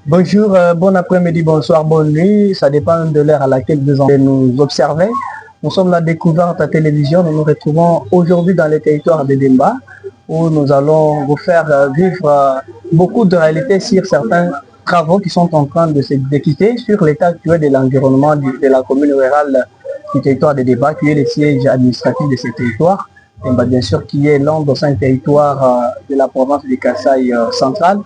Bonjour, bon après-midi, bonsoir, bonne nuit. Ça dépend de l'heure à laquelle vous nous observez. Nous sommes la découverte à télévision. Nous nous retrouvons aujourd'hui dans les territoires de Demba où nous allons vous faire vivre beaucoup de réalités sur certains travaux qui sont en train de s'exécuter sur l'état actuel de l'environnement de la commune rurale du territoire de Demba, qui est le siège administratif de ce territoire. Demba, bien sûr, qui est l'un de 5 territoires de la province du Kasaï central.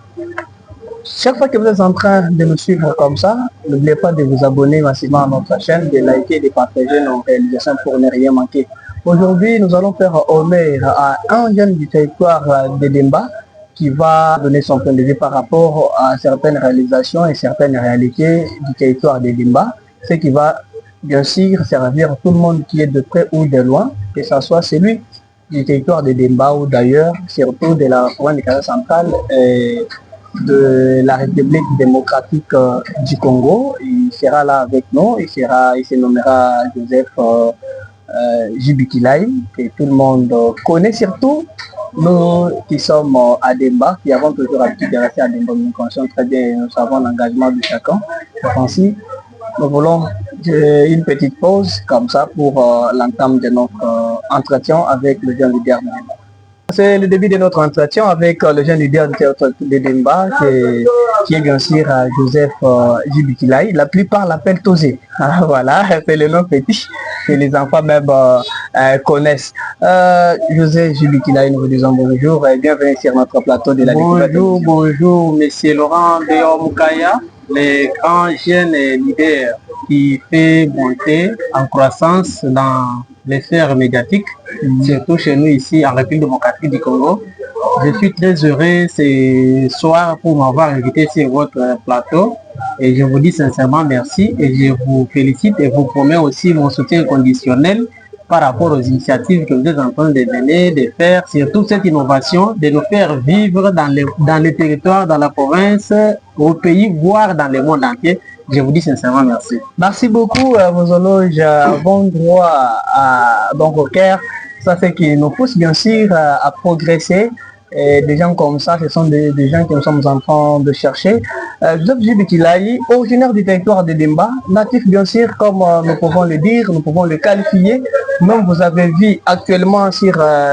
Chaque fois que vous êtes en train de nous suivre comme ça, n'oubliez pas de vous abonner massivement à notre chaîne, de liker, de partager nos réalisations pour ne rien manquer. Aujourd'hui, nous allons faire honneur à un jeune du territoire de Demba qui va donner son point de vue par rapport à certaines réalisations et certaines réalités du territoire de Demba, ce qui va bien sûr servir tout le monde qui est de près ou de loin, que ce soit celui du territoire de Demba ou d'ailleurs, surtout de la province du Kasaï central et de la République démocratique du Congo. Il sera là avec nous, il se nommera Joseph Jibikilai, que tout le monde connaît, surtout nous qui sommes à Demba, qui avons toujours l'habitude de rester à Demba. Nous connaissons très bien, nous savons l'engagement de chacun. Ainsi, nous voulons une petite pause comme ça pour l'entame de notre entretien avec le jeune leader de Demba. C'est le début de notre entretien avec le jeune leader de Demba, qui est bien sûr Joseph Jibikilai. La plupart l'appellent Tosé. Voilà, c'est le nom petit que les enfants même connaissent. Joseph Jibikilai, nous vous disons bonjour et bienvenue sur notre plateau de la découverte. Bonjour, monsieur Laurent Deomukaya, le grand jeune leader qui fait monter en croissance dans les sphères médiatiques, surtout chez nous ici en République démocratique du Congo. Je suis très heureux ce soir pour m'avoir invité sur votre plateau et je vous dis sincèrement merci et je vous félicite et vous promets aussi mon soutien conditionnel par rapport aux initiatives que vous êtes en train de mener, de faire, surtout cette innovation, de nous faire vivre dans les territoires, dans la province, au pays, voire dans le monde entier. Je vous dis sincèrement merci. Merci beaucoup, vos éloges vont droit donc au cœur. Ça fait qui nous pousse bien sûr à progresser. Et des gens comme ça, ce sont des gens que nous sommes en train de chercher. Joseph Jibikilai, originaire du territoire de Demba, natif bien sûr, comme nous pouvons le dire, nous pouvons le qualifier. Même vous avez vu actuellement sur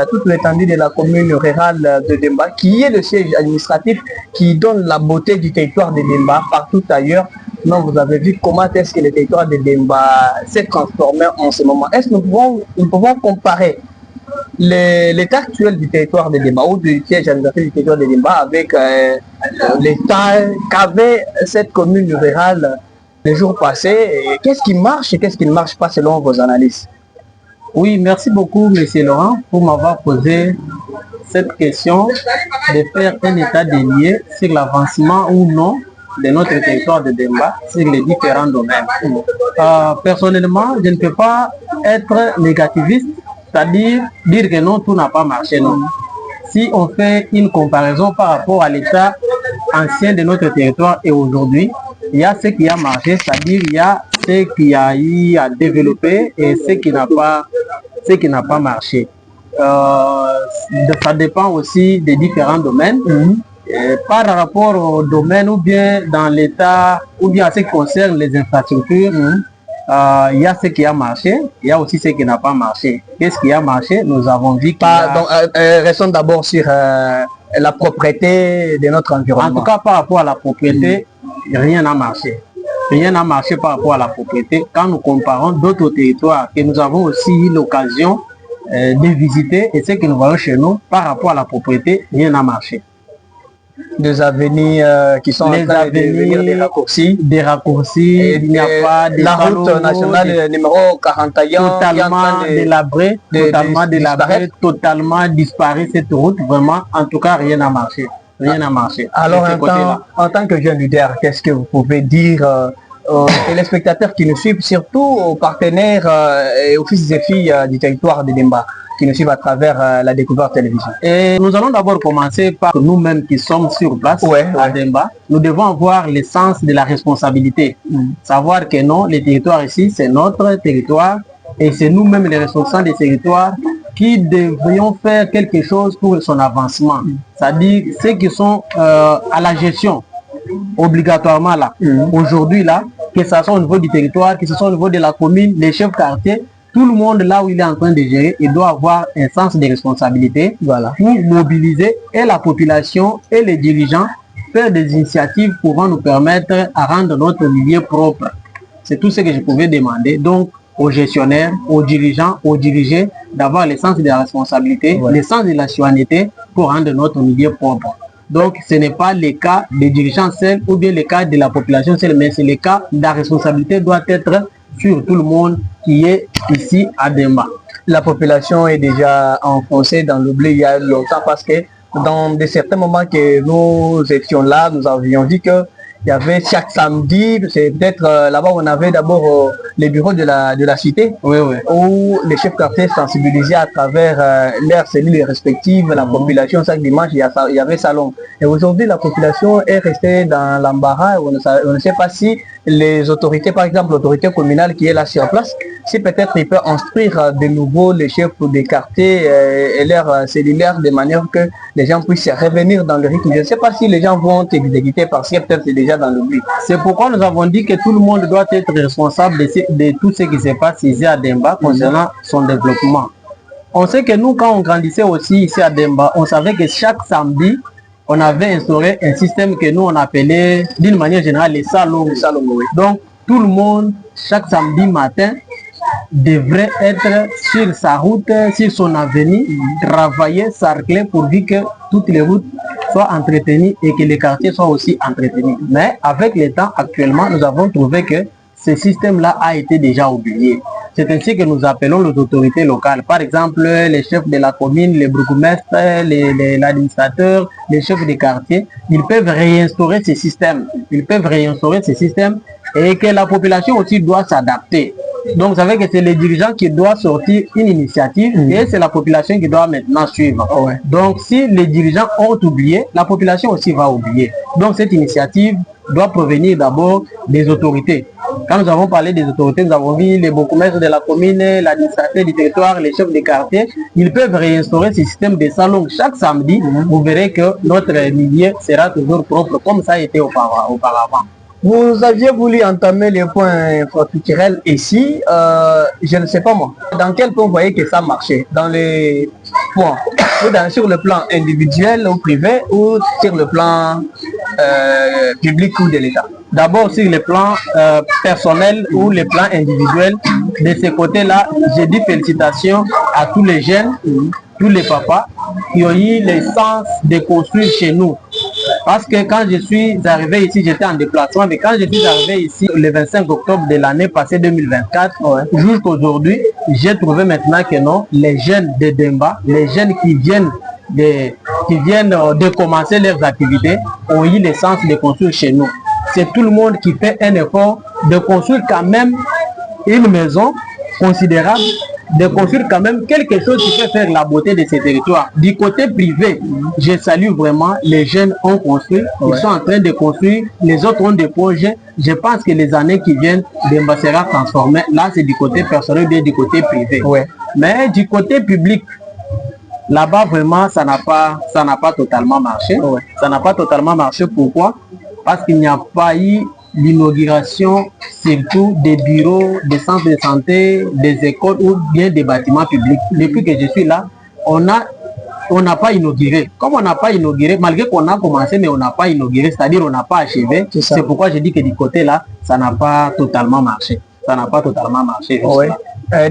toute l'étendue de la commune rurale de Demba, qui est le siège administratif qui donne la beauté du territoire de Demba partout ailleurs. Non, vous avez vu comment est-ce que le territoire de Demba s'est transformé en ce moment. Est-ce que nous pouvons comparer l'état actuel du territoire de Demba ou du siège administratif du territoire de Demba avec l'état qu'avait cette commune rurale les jours passés? Qu'est-ce qui marche et qu'est-ce qui ne marche pas selon vos analyses? Oui, merci beaucoup, monsieur Laurent, pour m'avoir posé cette question de faire un état des lieux sur l'avancement ou non de notre territoire de Demba sur les différents domaines. Personnellement, je ne peux pas être négativiste, c'est-à-dire dire que non, tout n'a pas marché. Non. Si on fait une comparaison par rapport à l'état ancien de notre territoire et aujourd'hui, il y a ce qui a marché, c'est-à-dire il y a ce qui a eu à développer et ce qui n'a pas marché. Ça dépend aussi des différents domaines. Par rapport au domaine ou bien dans l'état ou bien à ce qui concerne les infrastructures, il y a ce qui a marché, il y a aussi ce qui n'a pas marché. Qu'est-ce qui a marché? Nous avons dit restons d'abord sur la propriété de notre environnement. En tout cas, par rapport à la propriété, rien n'a marché. Rien n'a marché par rapport à la propriété. Quand nous comparons d'autres territoires que nous avons aussi eu l'occasion de visiter et ce que nous voyons chez nous, par rapport à la propriété, rien n'a marché. Des avenues qui sont les avenues, des raccourcis. Il n'y a pas de la route nationale numéro 41 totalement délabrée, totalement disparue cette route. Vraiment, en tout cas, rien n'a marché. Rien n'a marché. Alors, en tant que jeune leader, qu'est-ce que vous pouvez dire aux téléspectateurs qui nous suivent, surtout aux partenaires et aux fils et filles du territoire de Demba qui nous suivent à travers la découverte télévision? Et nous allons d'abord commencer par nous-mêmes qui sommes sur place à Demba. Nous devons avoir le sens de la responsabilité. Savoir que non, le territoire ici, c'est notre territoire et c'est nous-mêmes les responsables des territoires qui devrions faire quelque chose pour son avancement. C'est-à-dire ceux qui sont à la gestion obligatoirement là. Aujourd'hui là, que ce soit au niveau du territoire, que ce soit au niveau de la commune, les chefs quartiers, tout le monde là où il est en train de gérer, il doit avoir un sens de responsabilité pour mobiliser et la population et les dirigeants, faire des initiatives pouvant nous permettre à rendre notre milieu propre. C'est tout ce que je pouvais demander. Donc, aux gestionnaires, aux dirigeants, aux dirigés, d'avoir le sens de la responsabilité, le sens de la citoyenneté pour rendre notre milieu propre. Donc, ce n'est pas le cas des dirigeants seuls ou bien le cas de la population seule, mais c'est le cas, la responsabilité doit être sur tout le monde qui est ici à Demba. La population est déjà enfoncée dans l'oubli il y a longtemps parce que dans certains moments que nous étions là, nous avions vu que il y avait chaque samedi, c'est peut-être là-bas on avait d'abord les bureaux de la cité, où les chefs quartiers sensibilisaient à travers leurs cellules respectives, la population. Chaque dimanche il y avait salon. Et aujourd'hui la population est restée dans l'embarras. On ne sait pas si les autorités, par exemple l'autorité communale qui est là sur place, si peut-être il peut instruire de nouveau les chefs des quartiers et leurs cellulaires de manière que les gens puissent revenir dans le rythme. Je ne sais pas si les gens vont exécuter parce que peut-être c'est déjà dans l'oubli. C'est pourquoi nous avons dit que tout le monde doit être responsable de tout ce qui se passe ici à Demba concernant son développement. On sait que nous, quand on grandissait aussi ici à Demba, on savait que chaque samedi, on avait instauré un système que nous on appelait d'une manière générale les salons. Donc tout le monde, chaque samedi matin, devrait être sur sa route, sur son avenue, travailler, sarcler pourvu que toutes les routes soient entretenues et que les quartiers soient aussi entretenus. Mais avec le temps, actuellement, nous avons trouvé que ce système-là a été déjà oublié. C'est ainsi que nous appelons les autorités locales. Par exemple, les chefs de la commune, les bourgmestres, l'administrateur, les chefs des quartiers, ils peuvent réinstaurer ce système. Ils peuvent réinstaurer ce système et que la population aussi doit s'adapter. Donc, vous savez que c'est les dirigeants qui doivent sortir une initiative et c'est la population qui doit maintenant suivre. Donc, si les dirigeants ont oublié, la population aussi va oublier. Donc, cette initiative doit provenir d'abord des autorités. Quand nous avons parlé des autorités, nous avons vu les bourgmestres de la commune, l'administrateur du territoire, les chefs des quartiers. Ils peuvent réinstaurer ce système de salons chaque samedi. Vous verrez que notre milieu sera toujours propre comme ça a été auparavant. Vous aviez voulu entamer les points infrastructurels ici, je ne sais pas moi. Dans quel point vous voyez que ça marchait? Dans les points, sur le plan individuel ou privé ou sur le plan public ou de l'État? D'abord sur le plan personnel ou le plan individuel. De ce côté-là, je dis félicitations à tous les jeunes, tous les papas qui ont eu le sens de construire chez nous. Parce que quand je suis arrivé ici, j'étais en déplacement, mais quand je suis arrivé ici le 25 octobre de l'année passée 2024, jusqu'à aujourd'hui, j'ai trouvé maintenant que non, les jeunes de Demba, les jeunes qui viennent de commencer leurs activités, ont eu le sens de construire chez nous. C'est tout le monde qui fait un effort de construire quand même une maison considérable, de construire quand même quelque chose qui peut faire la beauté de ces territoires. Du côté privé, je salue vraiment, les jeunes ont construit, ils sont en train de construire, les autres ont des projets. Je pense que les années qui viennent, Demba sera transformé. Là, c'est du côté personnel, bien du côté privé. Mais du côté public, là-bas, vraiment, ça n'a pas totalement marché. Ça n'a pas totalement marché. Pourquoi? Parce qu'il n'y a pas eu l'inauguration surtout des bureaux, des centres de santé, des écoles ou bien des bâtiments publics. Depuis que je suis là, on n'a pas inauguré. Comme on n'a pas inauguré, malgré qu'on a commencé, mais on n'a pas inauguré, c'est-à-dire on n'a pas achevé. C'est pourquoi je dis que du côté là, ça n'a pas totalement marché. Ça n'a pas totalement marché.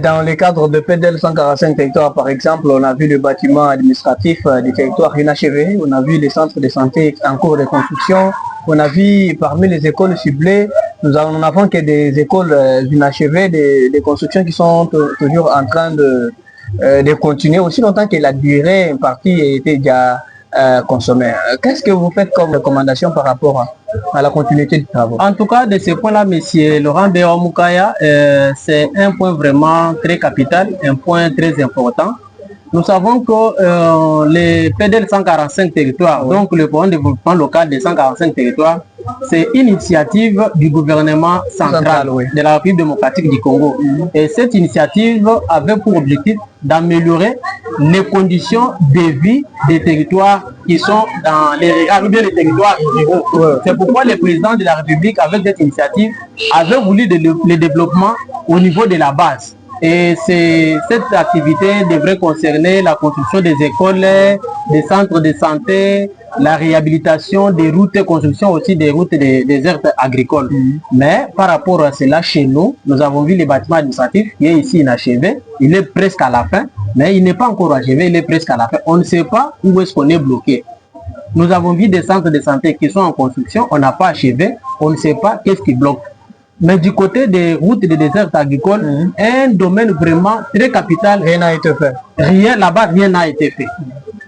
Dans le cadre de PDL 145 territoires, par exemple, on a vu le bâtiment administratif des territoires inachevé, on a vu les centres de santé en cours de construction, on a vu parmi les écoles ciblées, nous en avons que des écoles inachevées, des constructions qui sont toujours en train de continuer aussi longtemps que la durée impartie était déjà consommée. Qu'est-ce que vous faites comme recommandation par rapport à la continuité du travail? En tout cas, de ce point-là, M. Laurent Béomukaya, c'est un point vraiment très capital, un point très important. Nous savons que les PDL 145 territoires, donc le programme de développement local des 145 territoires, c'est une initiative du gouvernement central de la République démocratique du Congo. Et cette initiative avait pour objectif d'améliorer les conditions de vie des territoires qui sont dans les regards, ou bien les territoires ruraux. C'est pourquoi le président de la République, avec cette initiative, avait voulu le développement au niveau de la base. Et cette activité devrait concerner la construction des écoles, des centres de santé, la réhabilitation des routes, construction aussi des routes des aires agricoles. Mais par rapport à cela, chez nous, nous avons vu les bâtiments administratifs qui est ici inachevé. Il est presque à la fin, mais il n'est pas encore achevé, il est presque à la fin. On ne sait pas où est-ce qu'on est bloqué. Nous avons vu des centres de santé qui sont en construction, on n'a pas achevé, on ne sait pas qu'est-ce qui bloque. Mais du côté des routes et des déserts agricoles, un domaine vraiment très capital. Rien n'a été fait. Rien, là-bas, rien n'a été fait.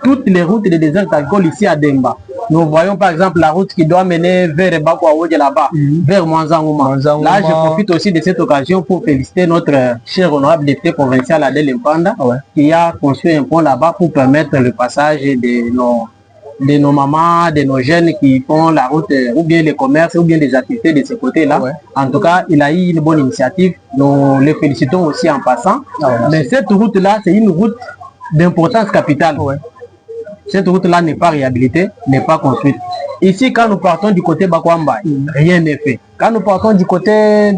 Toutes les routes des déserts agricoles ici à Demba. Nous voyons par exemple la route qui doit mener vers Bakwaouadje là-bas, vers Mwanzangouma. Là, je profite aussi de cette occasion pour féliciter notre cher honorable député provincial Adel Mpanda, qui a construit un pont là-bas pour permettre le passage de nos mamans, de nos jeunes qui font la route, ou bien les commerces, ou bien les activités de ce côté-là. En tout cas, il a eu une bonne initiative. Nous les félicitons aussi en passant. Mais cette route-là, c'est une route d'importance capitale. Cette route-là n'est pas réhabilitée, n'est pas construite. Ici, quand nous partons du côté Bakwamba, rien n'est fait. Quand nous partons du côté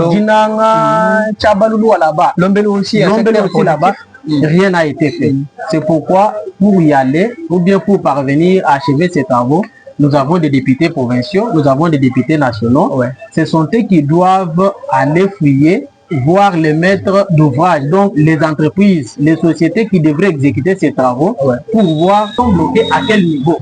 Djinanga, Tchabaloulou là-bas, Lombelo aussi là-bas, rien n'a été fait. C'est pourquoi, pour y aller, ou bien pour parvenir à achever ces travaux, nous avons des députés provinciaux, nous avons des députés nationaux. Ce sont eux qui doivent aller fouiller, voir les maîtres d'ouvrage, donc les entreprises, les sociétés qui devraient exécuter ces travaux, pour voir sont bloqués à quel niveau.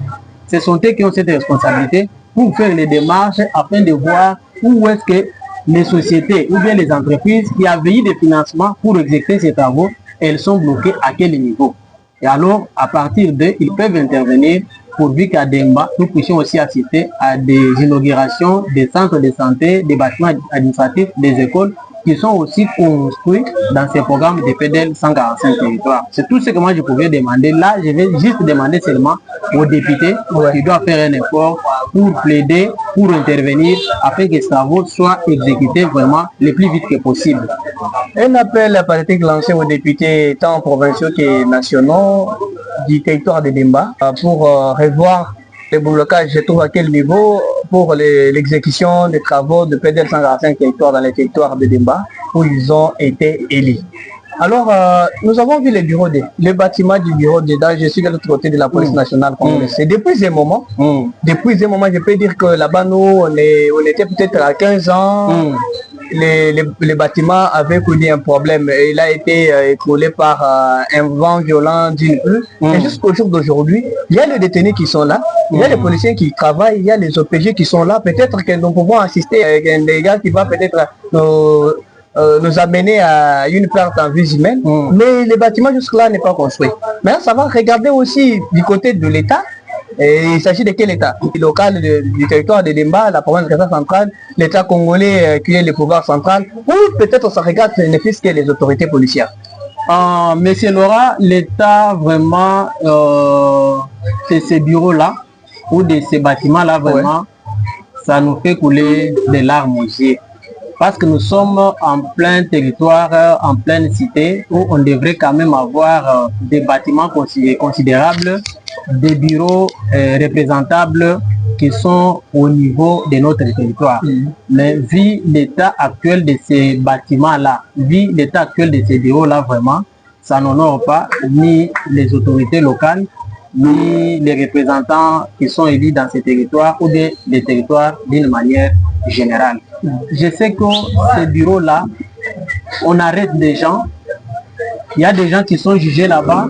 Ce sont eux qui ont cette responsabilité pour faire les démarches afin de voir où est-ce que les sociétés ou bien les entreprises qui avaient eu des financements pour exécuter ces travaux, elles sont bloquées à quel niveau. Et alors, à partir d'eux, ils peuvent intervenir pourvu qu'à Demba, nous puissions aussi assister à des inaugurations des centres de santé, des bâtiments administratifs, des écoles, qui sont aussi construits dans ces programmes de PDL 145 territoires. C'est tout ce que moi je pouvais demander. Là, je vais juste demander seulement aux députés qui doivent faire un effort pour plaider, pour intervenir, afin que ces travaux soient exécutés vraiment le plus vite que possible. Un appel politique lancé aux députés tant provinciaux que nationaux du territoire de Demba pour revoir les blocages, je trouve à quel niveau pour l'exécution des travaux de PDL 145 territoires dans les territoires de Demba où ils ont été élus. Alors, nous avons vu les bâtiments du bureau d'État, je suis de l'autre côté de la police nationale congolaise. Depuis un moment, je peux dire que là-bas, nous, on était peut-être à 15 ans, les bâtiments avaient connu un problème. Il a été écroulé par un vent violent d'une pluie. Et jusqu'au jour d'aujourd'hui, il y a les détenus qui sont là, il y a les policiers qui travaillent, il y a les OPG qui sont là. Peut-être que nous pouvons assister à des gars qui vont peut-être nous amener à une perte en vie humaine. Mais les bâtiments jusque-là n'est pas construit. Maintenant, ça va regarder aussi du côté de l'État. Et il s'agit de quel État? Local du territoire de Demba, la province de l'État central, l'État congolais qui est le pouvoir central, ou peut-être ça regarde ne fût-ce que les autorités policières. Monsieur Laura, l'État vraiment, c'est ces bureaux-là, ou de ces bâtiments-là, vraiment, ça nous fait couler des larmes aux yeux. Parce que nous sommes en plein territoire, en pleine cité, où on devrait quand même avoir des bâtiments considérables, des bureaux représentables qui sont au niveau de notre territoire. Mais vu l'état actuel de ces bâtiments-là, vu l'état actuel de ces bureaux-là, vraiment, ça n'honore pas ni les autorités locales, ni les représentants qui sont élus dans ces territoires ou des territoires d'une manière générale. Je sais que ces bureaux-là, on arrête des gens, il y a des gens qui sont jugés là-bas,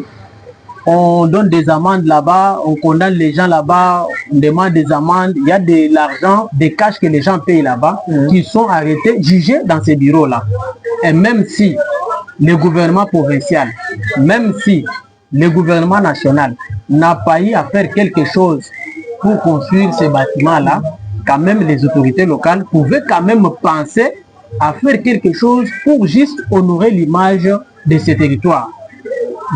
on donne des amendes là-bas, on condamne les gens là-bas, on demande des amendes, il y a de l'argent, des cash que les gens payent là-bas, qui sont arrêtés, jugés dans ces bureaux-là. Et même si le gouvernement provincial, même si le gouvernement national n'a pas eu à faire quelque chose pour construire ces bâtiments-là, quand même les autorités locales pouvaient quand même penser à faire quelque chose pour juste honorer l'image de ces territoires.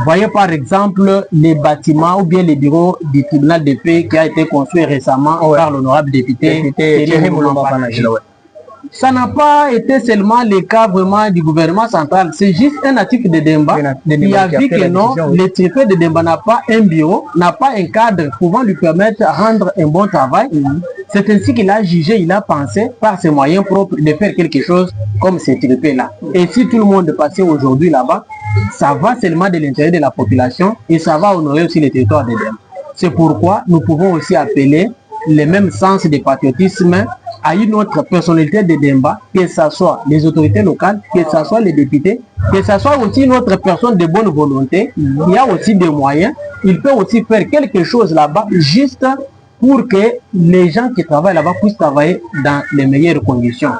Voyez par exemple les bâtiments ou bien les bureaux du tribunal de paix qui a été construit récemment par l'honorable député Thierry Moulomba Panagé. Ça n'a pas été seulement le cas vraiment du gouvernement central. C'est juste un natif de Demba qui a vu que non, le préfet de Demba n'a pas un bureau, n'a pas un cadre pouvant lui permettre de rendre un bon travail. C'est ainsi qu'il a jugé, il a pensé par ses moyens propres de faire quelque chose comme ce préfet-là. Et si tout le monde passait aujourd'hui là-bas, ça va seulement de l'intérêt de la population et ça va honorer aussi le territoire de Demba. C'est pourquoi nous pouvons aussi appeler le même sens de patriotisme à une autre personnalité de Demba, que ce soit les autorités locales, que ce soit les députés, que ce soit aussi une autre personne de bonne volonté. Il y a aussi des moyens. Il peut aussi faire quelque chose là-bas juste pour que les gens qui travaillent là-bas puissent travailler dans les meilleures conditions.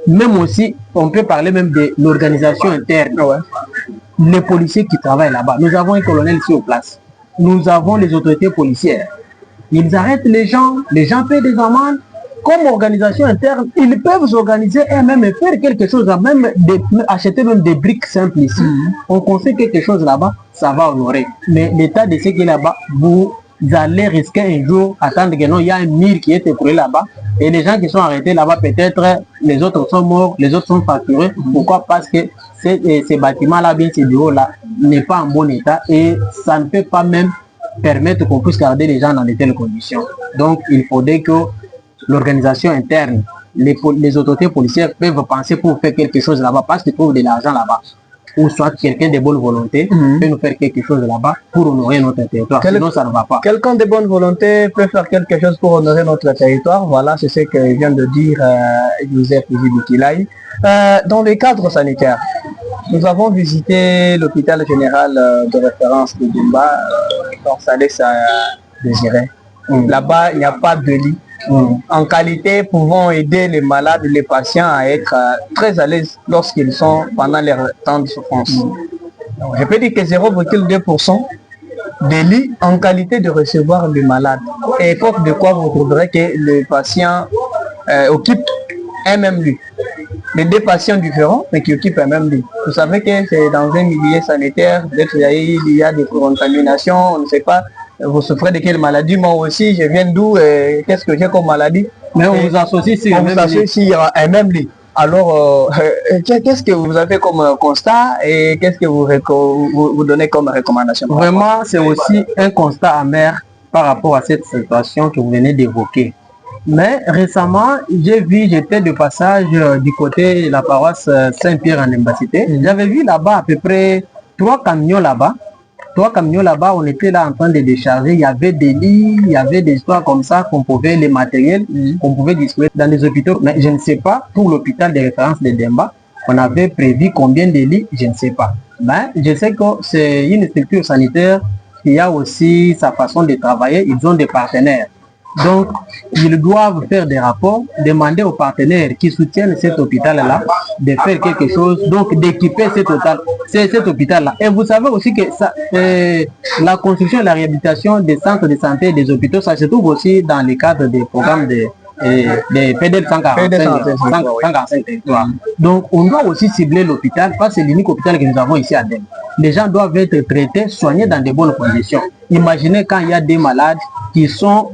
Même aussi, on peut parler même de l'organisation interne. Les policiers qui travaillent là-bas. Nous avons un colonel sur place. Nous avons les autorités policières. Ils arrêtent les gens paient des amendes. Comme organisation interne, ils peuvent s'organiser eux-mêmes et faire quelque chose, même acheter même des briques simples ici. On construit quelque chose là-bas, ça va honorer. Mais l'état de ce qui est là-bas, vous allez risquer un jour, attendre que non, il y a un mur qui est écroulé là-bas. Et les gens qui sont arrêtés là-bas, peut-être les autres sont morts, les autres sont facturés. Pourquoi? Parce que ces bâtiments-là, bien ces bureaux-là, n'est pas en bon état et ça ne peut pas même permettre qu'on puisse garder les gens dans de telles conditions. Donc, il faudrait que l'organisation interne, les autorités policières peuvent penser pour faire quelque chose là-bas parce qu'ils trouvent de l'argent là-bas. Ou soit quelqu'un de bonne volonté peut nous faire quelque chose là-bas pour honorer notre territoire. Sinon, ça ne va pas. Quelqu'un de bonne volonté peut faire quelque chose pour honorer notre territoire. Voilà, c'est ce que vient de dire Joseph Zibikilaï. Dans le cadre sanitaire, nous avons visité l'hôpital général de référence de Demba, Salé Désiré. Là-bas, il n'y a pas de lit. En qualité, pouvant aider les malades, les patients à être très à l'aise lorsqu'ils sont pendant leur temps de souffrance. Donc, je peux dire que 0,2% des lits en qualité de recevoir les malades. Et époque de quoi vous trouverez que le patient occupe un même lit. Les deux patients différents, mais qui occupent un même lit. Vous savez que c'est dans un milieu sanitaire, peut-être il y a des contaminations, on ne sait pas. Vous souffrez de quelle maladie? Moi aussi, je viens d'où? Qu'est-ce que j'ai comme maladie? Mais on vous associe sur un même lit. Alors, qu'est-ce que vous avez comme constat et qu'est-ce que vous donnez comme recommandation? Vraiment, c'est aussi un constat amer par rapport à cette situation que vous venez d'évoquer. Mais récemment, j'étais de passage du côté de la paroisse Saint-Pierre en Mbacité. J'avais vu là-bas à peu près 3 camions là-bas. 3 camions là-bas, on était là en train de décharger. Il y avait des lits, il y avait des histoires comme ça qu'on pouvait, les matériels qu'on pouvait distribuer dans les hôpitaux. Mais je ne sais pas, pour l'hôpital de référence de Demba, on avait prévu combien de lits, je ne sais pas. Mais je sais que c'est une structure sanitaire qui a aussi sa façon de travailler. Ils ont des partenaires. Donc, ils doivent faire des rapports, demander aux partenaires qui soutiennent cet hôpital-là de faire quelque chose, donc d'équiper cet hôpital-là. Et vous savez aussi que la construction et la réhabilitation des centres de santé et des hôpitaux, ça se trouve aussi dans le cadre des programmes des PDL 145 territoires. Donc, on doit aussi cibler l'hôpital, parce que c'est l'unique hôpital que nous avons ici à Demba. Les gens doivent être traités, soignés dans de bonnes conditions. Imaginez quand il y a des malades qui sont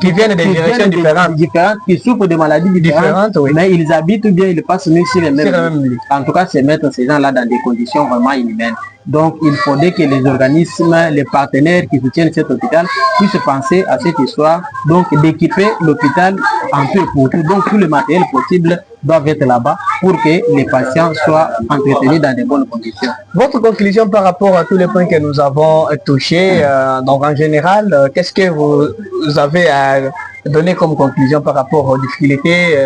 qui viennent de directions différentes, qui souffrent de maladies différentes, mais ils habitent ou bien ils passent nuit sur les mêmes lits. En tout cas, c'est mettre ces gens-là dans des conditions vraiment inhumaines. Donc, il faudrait que les organismes, les partenaires qui soutiennent cet hôpital puissent penser à cette histoire, donc d'équiper l'hôpital en tout et pour tout. Donc, tout le matériel possible doit être là-bas pour que les patients soient entretenus dans de bonnes conditions. Votre conclusion par rapport à tous les points que nous avons touchés, donc en général, qu'est-ce que vous avez à donner comme conclusion par rapport aux difficultés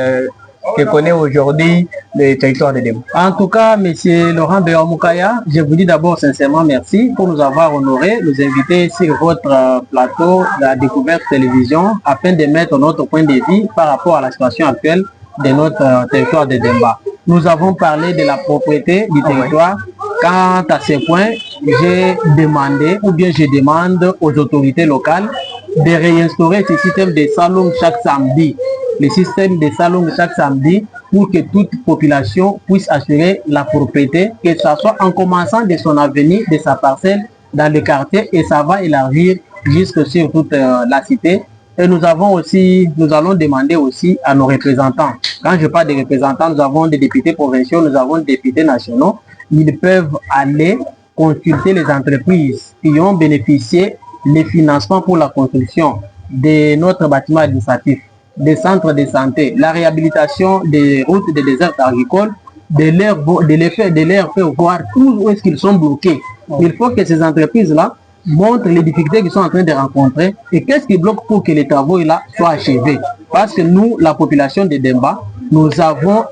que connaît aujourd'hui le territoire de Demba? En tout cas, M. Laurent Béamoukaya, je vous dis d'abord sincèrement merci pour nous avoir honorés, nous inviter sur votre plateau de la découverte télévision afin de mettre notre point de vue par rapport à la situation actuelle de notre territoire de Demba. Nous avons parlé de la propriété du territoire. Quant à ce point, j'ai demandé ou bien je demande aux autorités locales de réinstaurer ce système de salon chaque samedi le système de salon chaque samedi pour que toute population puisse assurer la propriété, que ce soit en commençant de son avenue, de sa parcelle dans le quartier, et ça va élargir jusque sur toute la cité. Et nous allons demander aussi à nos représentants. Quand je parle des représentants, nous avons des députés provinciaux, nous avons des députés nationaux. Ils peuvent aller consulter les entreprises qui ont bénéficié des financements pour la construction de notre bâtiment administratif, des centres de santé, la réhabilitation des routes des déserts agricoles, de leur faire voir où est-ce qu'ils sont bloqués. Il faut que ces entreprises-là montrent les difficultés qu'ils sont en train de rencontrer et qu'est-ce qui bloque pour que les travaux là soient achevés. Parce que nous, la population de Demba, nous avons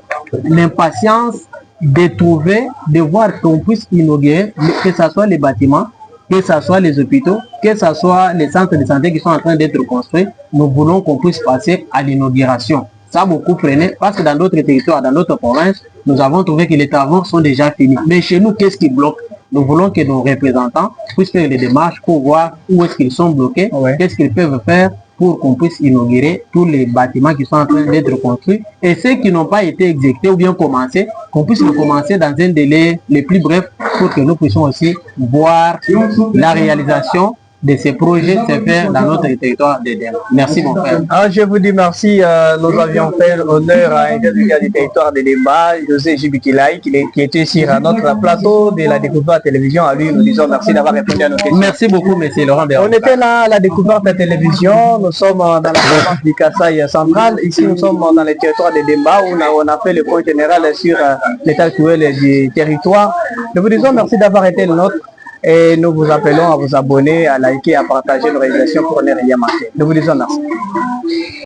l'impatience de trouver, de voir qu'on puisse inaugurer, que ce soit les bâtiments, que ce soit les hôpitaux, que ce soit les centres de santé qui sont en train d'être construits. Nous voulons qu'on puisse passer à l'inauguration. Ça a beaucoup freiné parce que dans d'autres territoires, dans d'autres provinces, nous avons trouvé que les travaux sont déjà finis. Mais chez nous, qu'est-ce qui bloque? Nous voulons que nos représentants puissent faire les démarches pour voir où est-ce qu'ils sont bloqués, qu'est-ce qu'ils peuvent faire pour qu'on puisse inaugurer tous les bâtiments qui sont en train d'être construits et ceux qui n'ont pas été exécutés ou bien commencés, qu'on puisse le commencer dans un délai le plus bref pour que nous puissions aussi voir la réalisation de ces projets se faire dans notre territoire de Demba. Merci mon frère. Je vous dis merci. Nous avions fait honneur à un des du territoire de Demba, José Jibikilai, qui était sur notre plateau de la découverte télévision. À lui, nous disons merci d'avoir répondu à nos questions. Merci beaucoup, monsieur Laurent. On était là à la découverte de télévision. Nous sommes dans la province du Kasaï central. Ici, nous sommes dans le territoire de Demba où on a fait le point général sur l'état actuel du territoire. Nous vous disons merci d'avoir été le nôtre. Et nous vous appelons à vous abonner, à liker, à partager nos réalisations pour ne rien manquer. Nous vous disons merci.